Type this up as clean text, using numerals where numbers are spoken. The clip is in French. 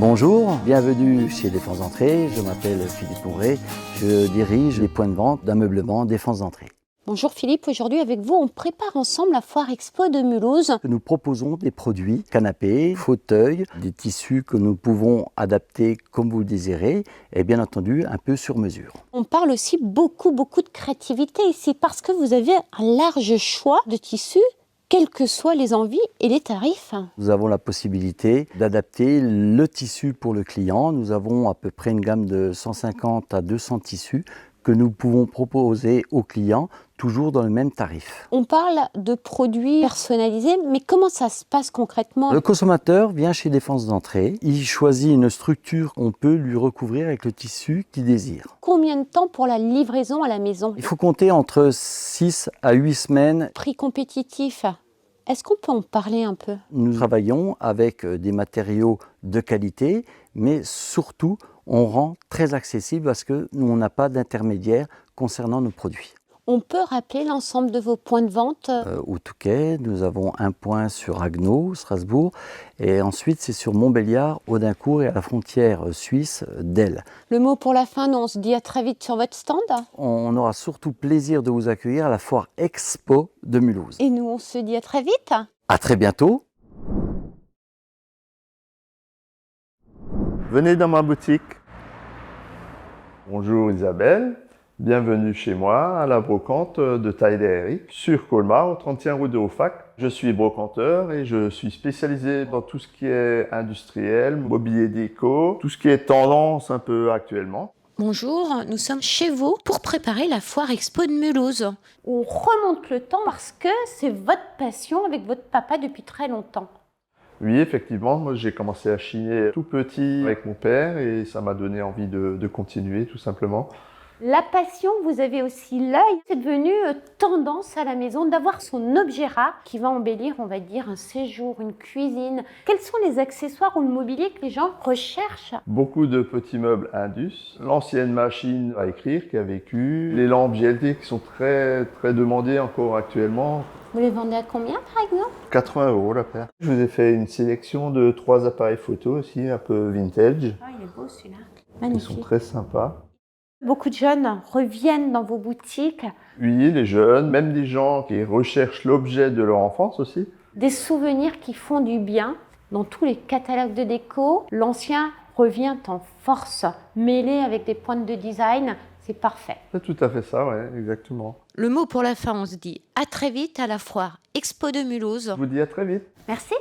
Bonjour, bienvenue chez Défense d'Entrée. Je m'appelle Philippe Mouret. Je dirige les points de vente d'ameublement Défense d'Entrée. Bonjour Philippe, aujourd'hui avec vous, on prépare ensemble la foire expo de Mulhouse. Nous proposons des produits, canapés, fauteuils, des tissus que nous pouvons adapter comme vous le désirez et bien entendu un peu sur mesure. On parle aussi beaucoup de créativité ici parce que vous avez un large choix de tissus, quelles que soient les envies et les tarifs. Nous avons la possibilité d'adapter le tissu pour le client. Nous avons à peu près une gamme de 150 à 200 tissus que nous pouvons proposer aux clients, toujours dans le même tarif. On parle de produits personnalisés, mais comment ça se passe concrètement? Le consommateur vient chez Défense d'Entrée, il choisit une structure qu'on peut lui recouvrir avec le tissu qu'il désire. Combien de temps pour la livraison à la maison? Il faut compter entre 6 à 8 semaines. Prix compétitif, est-ce qu'on peut en parler un peu? Nous travaillons avec des matériaux de qualité, mais surtout, on rend très accessible parce que nous, on n'a pas d'intermédiaire concernant nos produits. On peut rappeler l'ensemble de vos points de vente? Au Touquet, nous avons un point sur Haguenau, Strasbourg, et ensuite c'est sur Montbéliard, Audincourt et à la frontière suisse d'Elle. Le mot pour la fin, nous on se dit à très vite sur votre stand. On aura surtout plaisir de vous accueillir à la foire Expo de Mulhouse. Et nous on se dit à très vite. À très bientôt. Venez dans ma boutique. Bonjour Isabelle, bienvenue chez moi à la brocante de Taille Eric sur Colmar, au 31 rue de Haufac. Je suis brocanteur et je suis spécialisé dans tout ce qui est industriel, mobilier déco, tout ce qui est tendance un peu actuellement. Bonjour, nous sommes chez vous pour préparer la foire expo de Mulhouse. On remonte le temps parce que c'est votre passion avec votre papa depuis très longtemps. Oui, effectivement, moi j'ai commencé à chiner tout petit avec mon père et ça m'a donné envie de continuer tout simplement. La passion, vous avez aussi l'œil. C'est devenu tendance à la maison d'avoir son objet rare qui va embellir, on va dire, un séjour, une cuisine. Quels sont les accessoires ou le mobilier que les gens recherchent? Beaucoup de petits meubles Indus, l'ancienne machine à écrire qui a vécu, les lampes GLT qui sont très demandées encore actuellement. Vous les vendez à combien par exemple? 80 € la paire. Je vous ai fait une sélection de 3 appareils photo aussi, un peu vintage. Ah, il est beau celui-là. Ils Magnifique. sont très sympas. Beaucoup de jeunes reviennent dans vos boutiques. Oui, les jeunes, même des gens qui recherchent l'objet de leur enfance aussi. Des souvenirs qui font du bien. Dans tous les catalogues de déco, l'ancien revient en force, mêlé avec des pointes de design. C'est parfait. C'est tout à fait ça, ouais, exactement. Le mot pour la fin, on se dit à très vite à la foire Expo de Mulhouse. Je vous dis à très vite. Merci.